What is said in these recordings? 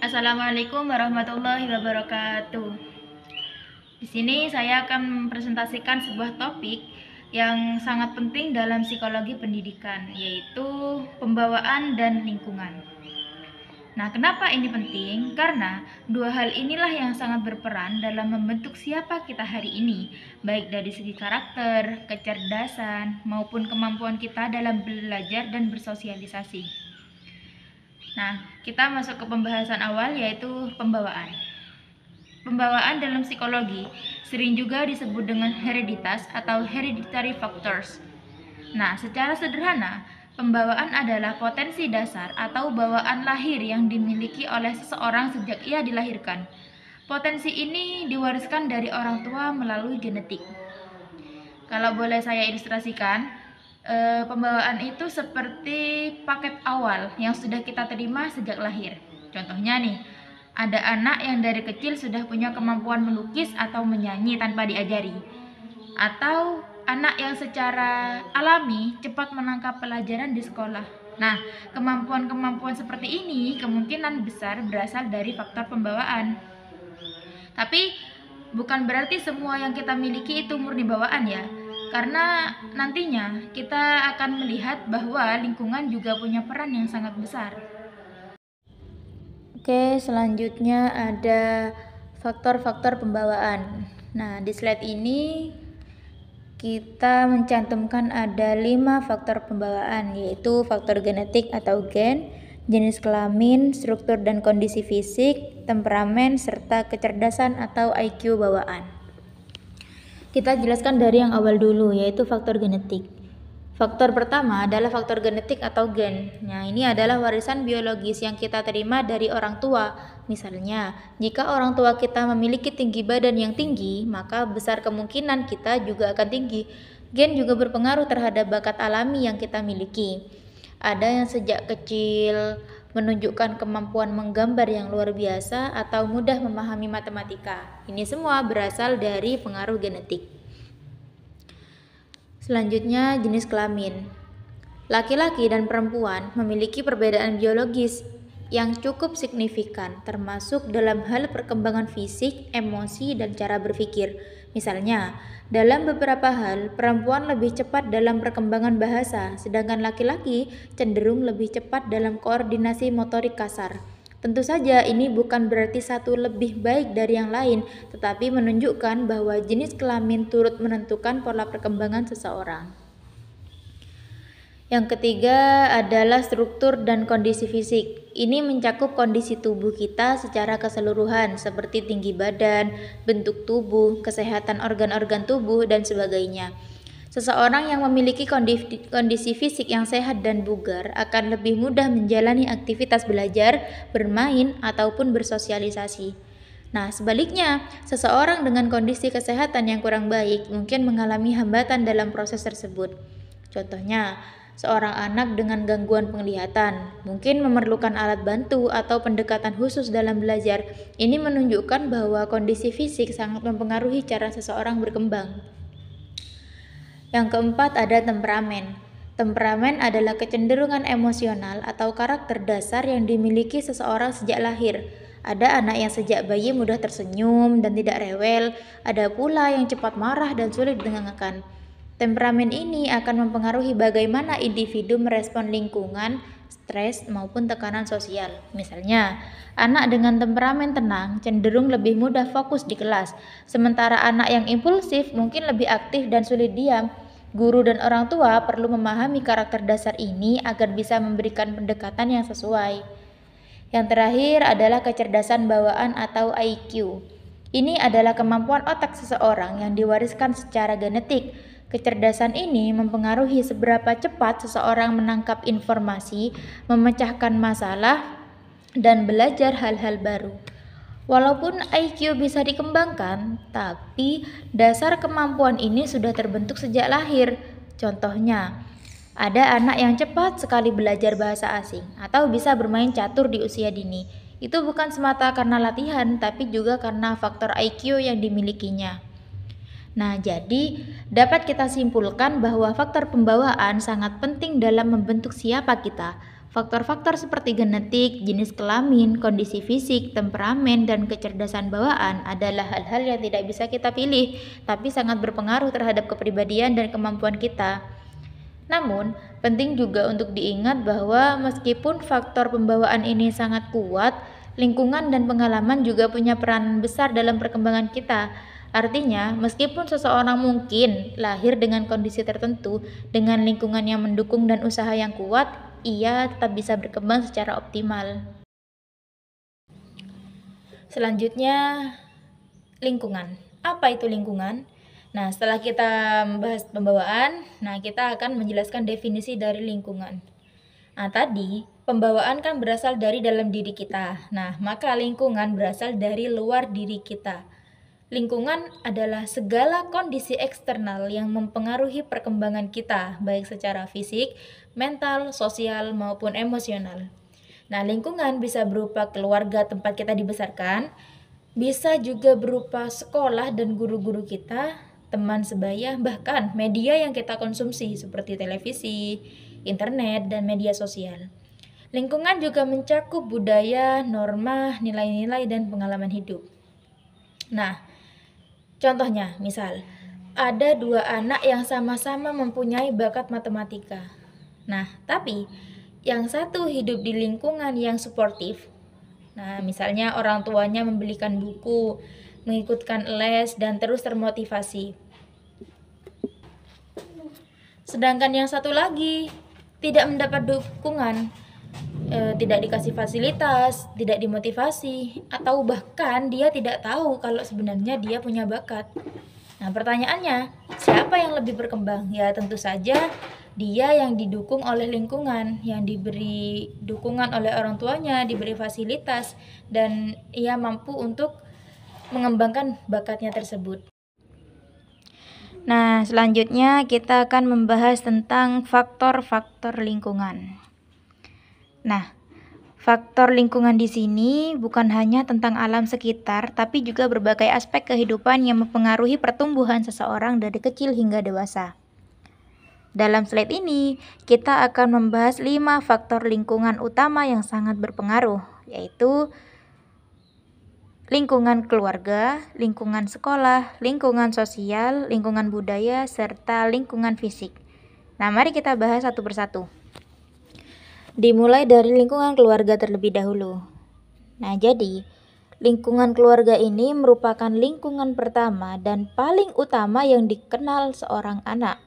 Assalamualaikum warahmatullahi wabarakatuh. Di sini saya akan mempresentasikan sebuah topik yang sangat penting dalam psikologi pendidikan, yaitu pembawaan dan lingkungan. Nah, kenapa ini penting? Karena dua hal inilah yang sangat berperan dalam membentuk siapa kita hari ini, baik dari segi karakter, kecerdasan, maupun kemampuan kita dalam belajar dan bersosialisasi. Nah, kita masuk ke pembahasan awal, yaitu pembawaan. Pembawaan dalam psikologi sering juga disebut dengan hereditas atau hereditary factors. Nah, secara sederhana, pembawaan adalah potensi dasar atau bawaan lahir yang dimiliki oleh seseorang sejak ia dilahirkan. Potensi ini diwariskan dari orang tua melalui genetik. Kalau boleh saya ilustrasikan, pembawaan itu seperti paket awal yang sudah kita terima sejak lahir. Contohnya nih, ada anak yang dari kecil sudah punya kemampuan melukis atau menyanyi tanpa diajari. Atau anak yang secara alami cepat menangkap pelajaran di sekolah. Nah, kemampuan-kemampuan seperti ini kemungkinan besar berasal dari faktor pembawaan. Tapi bukan berarti semua yang kita miliki itu murni bawaan ya. Karena nantinya kita akan melihat bahwa lingkungan juga punya peran yang sangat besar. Oke, selanjutnya ada faktor-faktor pembawaan. Nah, di slide ini kita mencantumkan ada 5 faktor pembawaan, yaitu faktor genetik atau gen, jenis kelamin, struktur dan kondisi fisik, temperamen, serta kecerdasan atau IQ bawaan. Kita jelaskan dari yang awal dulu, yaitu faktor genetik. Faktor pertama adalah faktor genetik atau gen. Nah, ini adalah warisan biologis yang kita terima dari orang tua. Misalnya, jika orang tua kita memiliki tinggi badan yang tinggi, maka besar kemungkinan kita juga akan tinggi. Gen juga berpengaruh terhadap bakat alami yang kita miliki. Ada yang sejak kecil menunjukkan kemampuan menggambar yang luar biasa atau mudah memahami matematika. Ini semua berasal dari pengaruh genetik. Selanjutnya, jenis kelamin. Laki-laki dan perempuan memiliki perbedaan biologis yang cukup signifikan, termasuk dalam hal perkembangan fisik, emosi, dan cara berpikir. Misalnya, dalam beberapa hal, perempuan lebih cepat dalam perkembangan bahasa, sedangkan laki-laki cenderung lebih cepat dalam koordinasi motorik kasar. Tentu saja ini bukan berarti satu lebih baik dari yang lain, tetapi menunjukkan bahwa jenis kelamin turut menentukan pola perkembangan seseorang. Yang ketiga adalah struktur dan kondisi fisik. Ini mencakup kondisi tubuh kita secara keseluruhan, seperti tinggi badan, bentuk tubuh, kesehatan organ-organ tubuh, dan sebagainya. Seseorang yang memiliki kondisi fisik yang sehat dan bugar akan lebih mudah menjalani aktivitas belajar, bermain, ataupun bersosialisasi. Nah, sebaliknya, seseorang dengan kondisi kesehatan yang kurang baik mungkin mengalami hambatan dalam proses tersebut. Contohnya, seorang anak dengan gangguan penglihatan mungkin memerlukan alat bantu atau pendekatan khusus dalam belajar. Ini menunjukkan bahwa kondisi fisik sangat mempengaruhi cara seseorang berkembang. Yang keempat ada temperamen. Temperamen adalah kecenderungan emosional atau karakter dasar yang dimiliki seseorang sejak lahir. Ada anak yang sejak bayi mudah tersenyum dan tidak rewel, ada pula yang cepat marah dan sulit didengarkan. Temperamen ini akan mempengaruhi bagaimana individu merespon lingkungan, stres, maupun tekanan sosial. Misalnya, anak dengan temperamen tenang cenderung lebih mudah fokus di kelas, sementara anak yang impulsif mungkin lebih aktif dan sulit diam. Guru dan orang tua perlu memahami karakter dasar ini agar bisa memberikan pendekatan yang sesuai. Yang terakhir adalah kecerdasan bawaan atau IQ. Ini adalah kemampuan otak seseorang yang diwariskan secara genetik. Kecerdasan ini mempengaruhi seberapa cepat seseorang menangkap informasi, memecahkan masalah, dan belajar hal-hal baru. Walaupun IQ bisa dikembangkan, tapi dasar kemampuan ini sudah terbentuk sejak lahir. Contohnya, ada anak yang cepat sekali belajar bahasa asing atau bisa bermain catur di usia dini. Itu bukan semata karena latihan, tapi juga karena faktor IQ yang dimilikinya. Nah, jadi dapat kita simpulkan bahwa faktor pembawaan sangat penting dalam membentuk siapa kita. Faktor-faktor seperti genetik, jenis kelamin, kondisi fisik, temperamen, dan kecerdasan bawaan adalah hal-hal yang tidak bisa kita pilih, tapi sangat berpengaruh terhadap kepribadian dan kemampuan kita. Namun, penting juga untuk diingat bahwa meskipun faktor pembawaan ini sangat kuat, lingkungan dan pengalaman juga punya peran besar dalam perkembangan kita. Artinya, meskipun seseorang mungkin lahir dengan kondisi tertentu, dengan lingkungan yang mendukung dan usaha yang kuat, ia tetap bisa berkembang secara optimal. Selanjutnya, lingkungan. Apa itu lingkungan? Nah, setelah kita membahas pembawaan, kita akan menjelaskan definisi dari lingkungan. Tadi, pembawaan kan berasal dari dalam diri kita. Maka lingkungan berasal dari luar diri kita. Lingkungan adalah segala kondisi eksternal yang mempengaruhi perkembangan kita, baik secara fisik, mental, sosial, maupun emosional. Lingkungan bisa berupa keluarga tempat kita dibesarkan, bisa juga berupa sekolah dan guru-guru kita, teman sebaya, bahkan media yang kita konsumsi seperti televisi, internet, dan media sosial. Lingkungan juga mencakup budaya, norma, nilai-nilai, dan pengalaman hidup. Contohnya, misal, ada dua anak yang sama-sama mempunyai bakat matematika. Tapi yang satu hidup di lingkungan yang suportif. Misalnya orang tuanya membelikan buku, mengikutkan les, dan terus termotivasi. Sedangkan yang satu lagi tidak mendapat dukungan, tidak dikasih fasilitas, tidak dimotivasi, atau bahkan dia tidak tahu kalau sebenarnya dia punya bakat. Pertanyaannya, siapa yang lebih berkembang? Ya tentu saja dia yang didukung oleh lingkungan, yang diberi dukungan oleh orang tuanya, diberi fasilitas, dan ia mampu untuk mengembangkan bakatnya tersebut. Selanjutnya kita akan membahas tentang faktor-faktor lingkungan. Faktor lingkungan di sini bukan hanya tentang alam sekitar, tapi juga berbagai aspek kehidupan yang mempengaruhi pertumbuhan seseorang dari kecil hingga dewasa. Dalam slide ini, kita akan membahas 5 faktor lingkungan utama yang sangat berpengaruh, yaitu lingkungan keluarga, lingkungan sekolah, lingkungan sosial, lingkungan budaya, serta lingkungan fisik. Mari kita bahas satu persatu. Dimulai dari lingkungan keluarga terlebih dahulu. Jadi, lingkungan keluarga ini merupakan lingkungan pertama dan paling utama yang dikenal seorang anak.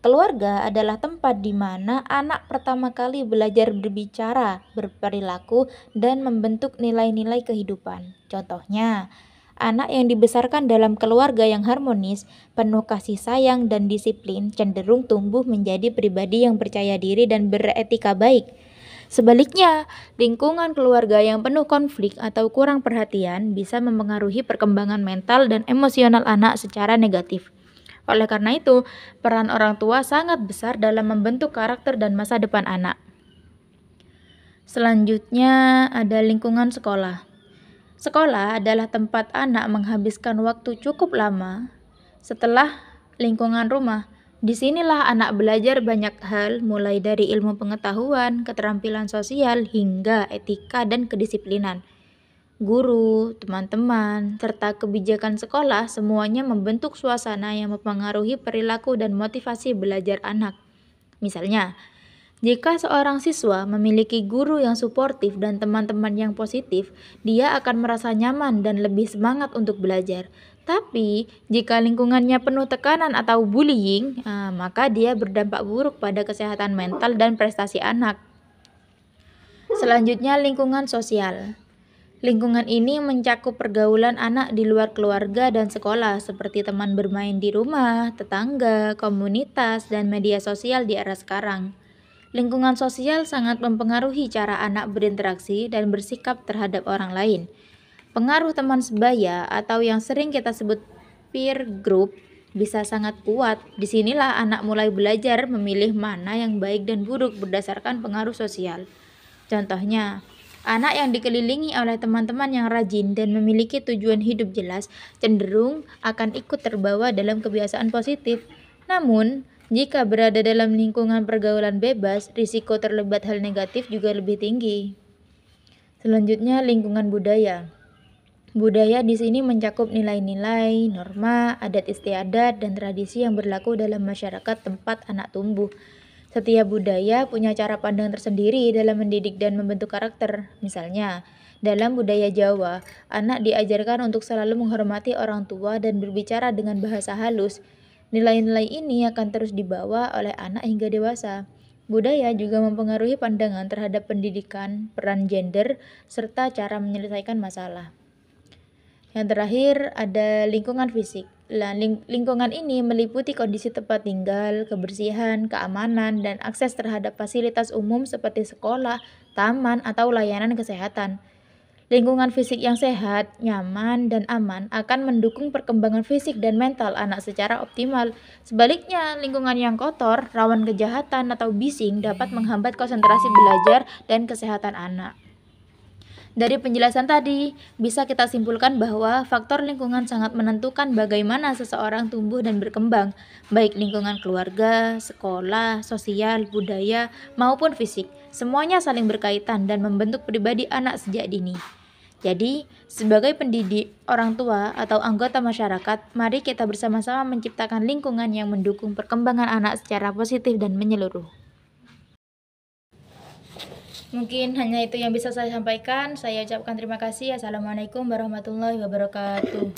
Keluarga adalah tempat di mana anak pertama kali belajar berbicara, berperilaku, dan membentuk nilai-nilai kehidupan. Contohnya, anak yang dibesarkan dalam keluarga yang harmonis, penuh kasih sayang dan disiplin, cenderung tumbuh menjadi pribadi yang percaya diri dan beretika baik. Sebaliknya, lingkungan keluarga yang penuh konflik atau kurang perhatian bisa mempengaruhi perkembangan mental dan emosional anak secara negatif. Oleh karena itu, peran orang tua sangat besar dalam membentuk karakter dan masa depan anak. Selanjutnya ada lingkungan sekolah. Sekolah adalah tempat anak menghabiskan waktu cukup lama setelah lingkungan rumah. Disinilah anak belajar banyak hal, mulai dari ilmu pengetahuan, keterampilan sosial, hingga etika dan kedisiplinan. Guru, teman-teman, serta kebijakan sekolah semuanya membentuk suasana yang mempengaruhi perilaku dan motivasi belajar anak. Misalnya, jika seorang siswa memiliki guru yang suportif dan teman-teman yang positif, dia akan merasa nyaman dan lebih semangat untuk belajar. Tapi, jika lingkungannya penuh tekanan atau bullying, maka dia berdampak buruk pada kesehatan mental dan prestasi anak. Selanjutnya, lingkungan sosial. Lingkungan ini mencakup pergaulan anak di luar keluarga dan sekolah, seperti teman bermain di rumah, tetangga, komunitas, dan media sosial di era sekarang. Lingkungan sosial sangat mempengaruhi cara anak berinteraksi dan bersikap terhadap orang lain. Pengaruh teman sebaya atau yang sering kita sebut peer group bisa sangat kuat. Disinilah anak mulai belajar memilih mana yang baik dan buruk berdasarkan pengaruh sosial. Contohnya, anak yang dikelilingi oleh teman-teman yang rajin dan memiliki tujuan hidup jelas cenderung akan ikut terbawa dalam kebiasaan positif. Namun, Jika berada dalam lingkungan pergaulan bebas, risiko terlibat hal negatif juga lebih tinggi. Selanjutnya, lingkungan budaya. Budaya di sini mencakup nilai-nilai, norma, adat istiadat, dan tradisi yang berlaku dalam masyarakat tempat anak tumbuh. Setiap budaya punya cara pandang tersendiri dalam mendidik dan membentuk karakter. Misalnya, dalam budaya Jawa, anak diajarkan untuk selalu menghormati orang tua dan berbicara dengan bahasa halus. Nilai-nilai ini akan terus dibawa oleh anak hingga dewasa. Budaya juga mempengaruhi pandangan terhadap pendidikan, peran gender, serta cara menyelesaikan masalah. Yang terakhir ada lingkungan fisik. Lingkungan ini meliputi kondisi tempat tinggal, kebersihan, keamanan, dan akses terhadap fasilitas umum seperti sekolah, taman, atau layanan kesehatan. Lingkungan fisik yang sehat, nyaman, dan aman akan mendukung perkembangan fisik dan mental anak secara optimal. Sebaliknya, lingkungan yang kotor, rawan kejahatan, atau bising dapat menghambat konsentrasi belajar dan kesehatan anak. Dari penjelasan tadi, bisa kita simpulkan bahwa faktor lingkungan sangat menentukan bagaimana seseorang tumbuh dan berkembang, baik lingkungan keluarga, sekolah, sosial, budaya, maupun fisik. Semuanya saling berkaitan dan membentuk pribadi anak sejak dini. Jadi, sebagai pendidik, orang tua, atau anggota masyarakat, mari kita bersama-sama menciptakan lingkungan yang mendukung perkembangan anak secara positif dan menyeluruh. Mungkin hanya itu yang bisa saya sampaikan. Saya ucapkan terima kasih. Assalamualaikum warahmatullahi wabarakatuh.